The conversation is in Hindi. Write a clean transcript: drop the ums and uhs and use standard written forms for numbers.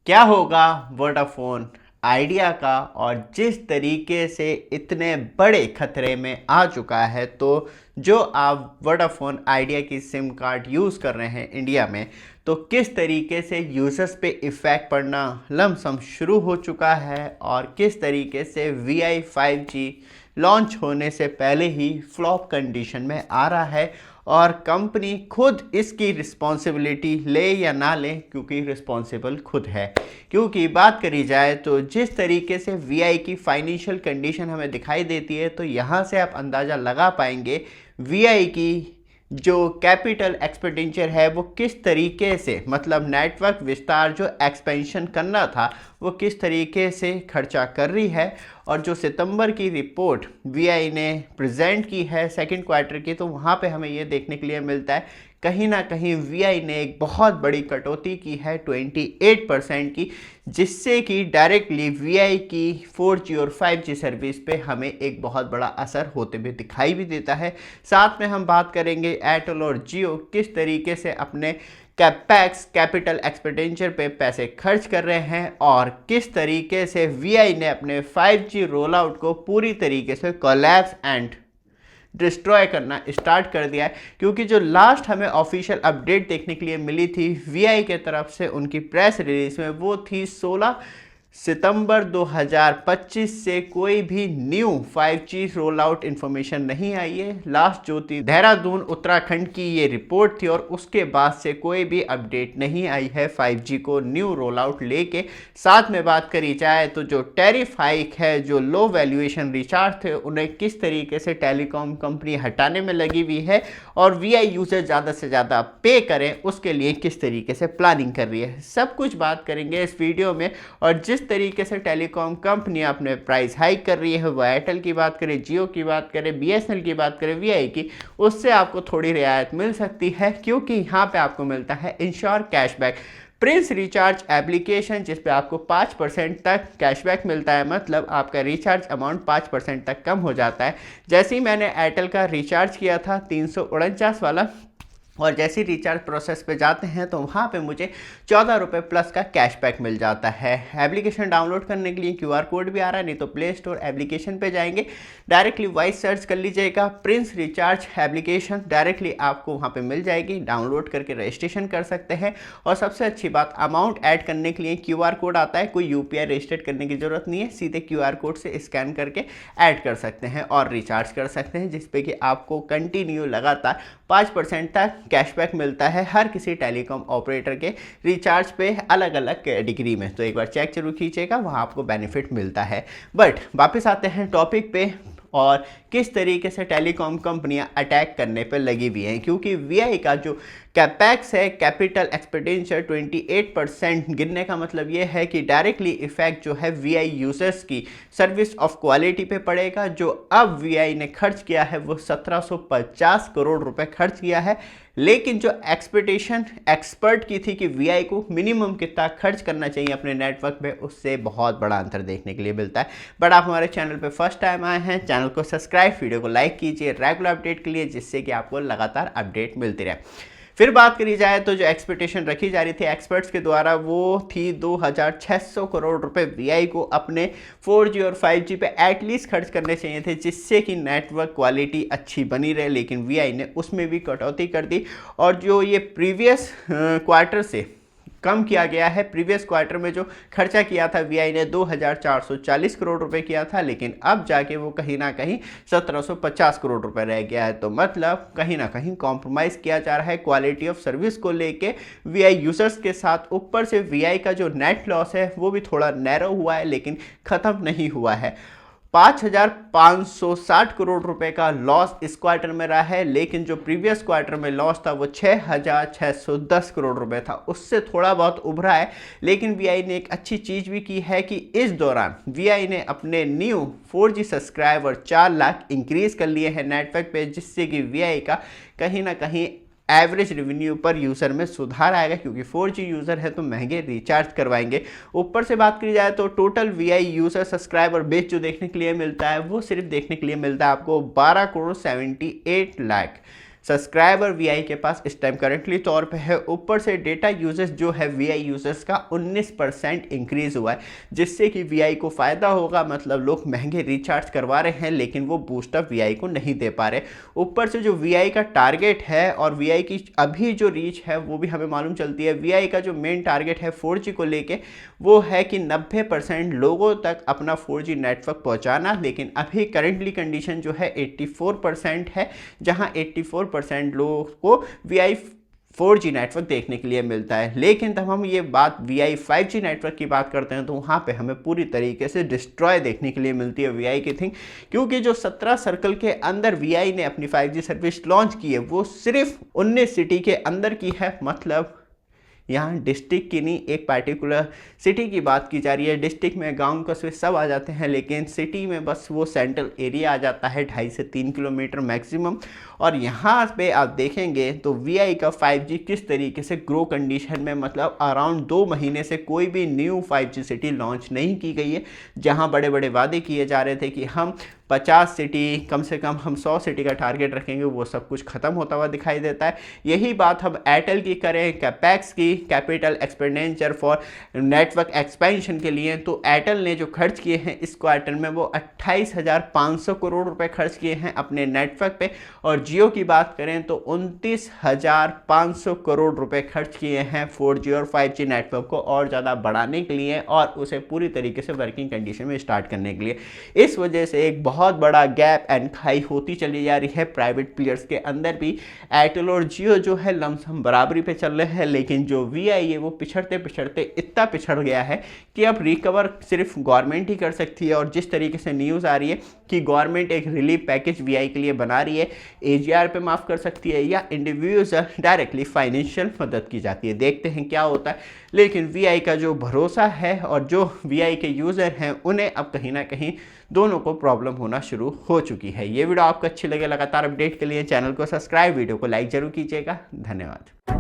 क्या होगा वोडाफोन आइडिया का, और जिस तरीके से इतने बड़े खतरे में आ चुका है, तो जो आप वोडाफोन आइडिया की सिम कार्ड यूज़ कर रहे हैं इंडिया में, तो किस तरीके से यूज़र्स पे इफ़ेक्ट पड़ना लमसम शुरू हो चुका है, और किस तरीके से VI 5G लॉन्च होने से पहले ही फ्लॉप कंडीशन में आ रहा है, और कंपनी खुद इसकी रिस्पॉन्सिबिलिटी ले या ना ले, क्योंकि रिस्पॉन्सिबल खुद है। क्योंकि बात करी जाए तो जिस तरीके से VI की फाइनेंशियल कंडीशन हमें दिखाई देती है, तो यहाँ से आप अंदाज़ा लगा पाएंगे VI की जो कैपिटल एक्सपेंडिचर है वो किस तरीके से, मतलब नेटवर्क विस्तार जो एक्सपेंशन करना था वो किस तरीके से खर्चा कर रही है। और जो सितंबर की रिपोर्ट VI ने प्रेजेंट की है सेकंड क्वार्टर की, तो वहाँ पे हमें ये देखने के लिए मिलता है कहीं ना कहीं VI ने एक बहुत बड़ी कटौती की है 28% की, जिससे कि डायरेक्टली VI की 4G और 5G सर्विस पे हमें एक बहुत बड़ा असर होते हुए दिखाई भी देता है। साथ में हम बात करेंगे एयरटेल और जियो किस तरीके से अपने कैपेक्स कैपिटल एक्सपेंडिचर पे पैसे खर्च कर रहे हैं, और किस तरीके से VI ने अपने 5G रोल आउट को पूरी तरीके से कोलैप्स एंड डिस्ट्रॉय करना स्टार्ट कर दिया है। क्योंकि जो लास्ट हमें ऑफिशियल अपडेट देखने के लिए मिली थी VI के तरफ से उनकी प्रेस रिलीज में, वो थी 16 सितंबर 2025 से कोई भी new 5G roll out information नहीं आई है। लास्ट जो थी देहरादून उत्तराखंड की ये रिपोर्ट थी, और उसके बाद से कोई भी अपडेट नहीं आई है 5G को न्यू रोल आउट लेके। साथ में बात करी जाए तो जो टैरिफ हाइक है, जो लो वैल्यूएशन रिचार्ज थे, उन्हें किस तरीके से टेलीकॉम कंपनी हटाने में लगी हुई है, और VI यूजर ज़्यादा से ज़्यादा पे करें उसके लिए किस तरीके से प्लानिंग कर रही है, सब कुछ बात करेंगे इस वीडियो में। और जिस तरीके से टेलीकॉम कंपनी अपने प्राइस हाइक कर रही है, वो एयरटेल की बात करें, जियो की बात करें, BSNL की बात करें, VI की, उससे आपको थोड़ी रियायत मिल सकती है। क्योंकि यहाँ पे आपको मिलता है ensure cashback Prince recharge application, जिस पे आपको 5% तक कैशबैक मिलता है, मतलब आपका रिचार्ज अमाउंट 5% तक कम हो जाता है। जैसे ही मैंने एयरटेल का रिचार्ज किया था 349 वाला, और जैसे ही रिचार्ज प्रोसेस पे जाते हैं तो वहाँ पे मुझे 14 रुपये प्लस का कैशबैक मिल जाता है। एप्लीकेशन डाउनलोड करने के लिए QR कोड भी आ रहा है, नहीं तो प्ले स्टोर एप्लीकेशन पे जाएंगे, डायरेक्टली वॉइस सर्च कर लीजिएगा प्रिंस रिचार्ज एप्लीकेशन, डायरेक्टली आपको वहाँ पे मिल जाएगी, डाउनलोड करके रजिस्ट्रेशन कर सकते हैं। और सबसे अच्छी बात, अमाउंट ऐड करने के लिए QR कोड आता है, कोई UPI रजिस्टर्ड करने की ज़रूरत नहीं है, सीधे QR कोड से स्कैन करके ऐड कर सकते हैं और रिचार्ज कर सकते हैं, जिसपे कि आपको कंटिन्यू लगातार 5% तक कैशबैक मिलता है हर किसी टेलीकॉम ऑपरेटर के रिचार्ज पे, अलग अलग कैटेगरी में। तो एक बार चेक जरूर कीजिएगा, वहाँ आपको बेनिफिट मिलता है। बट वापस आते हैं टॉपिक पे, और किस तरीके से टेलीकॉम कंपनियां अटैक करने पर लगी हुई हैं। क्योंकि VI का जो कैपेक्स है कैपिटल एक्सपेंडिचर 28% गिरने का मतलब ये है कि डायरेक्टली इफेक्ट जो है VI यूजर्स की सर्विस ऑफ क्वालिटी पे पड़ेगा। जो अब VI ने खर्च किया है वो 1750 करोड़ रुपए खर्च किया है, लेकिन जो एक्सपेक्टेशन एक्सपर्ट की थी कि VI को मिनिमम कितना खर्च करना चाहिए अपने नेटवर्क पे, उससे बहुत बड़ा अंतर देखने के लिए मिलता है। बट आप हमारे चैनल पे फर्स्ट टाइम आए हैं, चैनल को सब्सक्राइब, वीडियो को लाइक कीजिए रेगुलर अपडेट के लिए, जिससे कि आपको लगातार अपडेट मिलती रहे। फिर बात करी जाए तो जो एक्सपेक्टेशन रखी जा रही थी एक्सपर्ट्स के द्वारा, वो थी 2600 करोड़ रुपए VI को अपने 4G और 5G पे एटलीस्ट खर्च करने चाहिए थे, जिससे कि नेटवर्क क्वालिटी अच्छी बनी रहे। लेकिन VI ने उसमें भी कटौती कर दी, और जो ये प्रीवियस क्वार्टर से कम किया गया है। प्रीवियस क्वार्टर में जो खर्चा किया था VI ने 2440 करोड़ रुपए किया था, लेकिन अब जाके वो कहीं ना कहीं 1750 करोड़ रुपए रह गया है। तो मतलब कहीं ना कहीं कॉम्प्रोमाइज़ किया जा रहा है क्वालिटी ऑफ सर्विस को लेके VI यूजर्स के साथ। ऊपर से VI का जो नेट लॉस है वो भी थोड़ा नैरो हुआ है, लेकिन ख़त्म नहीं हुआ है। 5560 करोड़ रुपए का लॉस इस क्वार्टर में रहा है, लेकिन जो प्रीवियस क्वार्टर में लॉस था वो 6610 करोड़ रुपए था, उससे थोड़ा बहुत उभरा है। लेकिन VI ने एक अच्छी चीज़ भी की है कि इस दौरान VI ने अपने new 4G subscriber 4 lakh increase कर लिए हैं नेटवर्क पे, जिससे कि VI का कहीं ना कहीं एवरेज रेवेन्यू पर यूज़र में सुधार आएगा, क्योंकि 4G यूज़र है तो महंगे रिचार्ज करवाएंगे। ऊपर से बात की जाए तो total VI user subscriber base जो देखने के लिए मिलता है वो सिर्फ देखने के लिए मिलता है आपको 12 करोड़ 78 लाख सब्सक्राइबर वीआई के पास इस टाइम करंटली तौर पे है। ऊपर से डेटा यूजेस जो है वीआई यूजर्स का 19% इंक्रीज हुआ है, जिससे कि वीआई को फ़ायदा होगा। मतलब लोग महंगे रिचार्ज करवा रहे हैं लेकिन वो बूस्टअप वीआई को नहीं दे पा रहे। ऊपर से जो वीआई का टारगेट है और वीआई की अभी जो रीच है वो भी हमें मालूम चलती है। वीआई का जो मेन टारगेट है 4G को लेके वो है कि 90% लोगों तक अपना 4G नेटवर्क पहुंचाना, लेकिन अभी करंटली कंडीशन जो है 84% है, जहां 84% लोगों को वीआई 4G नेटवर्क देखने के लिए मिलता है। लेकिन तब हम ये बात वीआई 5G नेटवर्क की बात करते हैं तो वहाँ पे हमें पूरी तरीके से डिस्ट्रॉय देखने के लिए मिलती है वीआई की थिंग, क्योंकि जो 17 सर्कल के अंदर वीआई ने अपनी 5G सर्विस लॉन्च की है वो सिर्फ 19 सिटी के अंदर की है। मतलब यहाँ डिस्ट्रिक्ट की नहीं, एक पार्टिकुलर सिटी की बात की जा रही है। डिस्ट्रिक्ट में गांव कस्बे सब आ जाते हैं, लेकिन सिटी में बस वो सेंट्रल एरिया आ जाता है 2.5 से 3 किलोमीटर मैक्सिमम। और यहाँ पे आप देखेंगे तो वीआई का 5G किस तरीके से ग्रो कंडीशन में, मतलब अराउंड 2 महीने से कोई भी न्यू 5G सिटी लॉन्च नहीं की गई है। जहाँ बड़े बड़े वादे किए जा रहे थे कि हम 50 सिटी, कम से कम हम 100 सिटी का टारगेट रखेंगे, वो सब कुछ खत्म होता हुआ दिखाई देता है। यही बात हम एयरटेल की करें, कैपेक्स की, capital expenditure for network expansion के लिए, तो एयरटेल ने जो खर्च किए हैं इस क्वार्टर में वो 28,500 करोड़ रुपए खर्च किए हैं अपने नेटवर्क पे। और जियो की बात करें तो 29,500 करोड़ रुपए खर्च किए हैं 4G और 5G नेटवर्क को और ज़्यादा बढ़ाने के लिए और उसे पूरी तरीके से वर्किंग कंडीशन में स्टार्ट करने के लिए। इस वजह से एक बहुत बड़ा गैप एंड खाई होती चली जा रही है प्राइवेट प्लेयर्स के अंदर भी। एयरटेल और जियो जो है लमसम बराबरी पे चल रहे हैं, लेकिन जो वीआई है वो पिछड़ते पिछड़ते इतना पिछड़ गया है कि अब रिकवर सिर्फ गवर्नमेंट ही कर सकती है। और जिस तरीके से न्यूज़ आ रही है कि गवर्नमेंट एक रिलीफ पैकेज वीआई के लिए बना रही है, एजीआर पे माफ़ कर सकती है या इंडिविजुअल डायरेक्टली फाइनेंशियल मदद की जाती है। देखते हैं क्या होता है। लेकिन वीआई का जो भरोसा है और जो वीआई के यूज़र हैं उन्हें अब कहीं ना कहीं दोनों को प्रॉब्लम होना शुरू हो चुकी है। ये वीडियो आपको अच्छी लगे, लगातार अपडेट के लिए चैनल को सब्सक्राइब, वीडियो को लाइक जरूर कीजिएगा। धन्यवाद।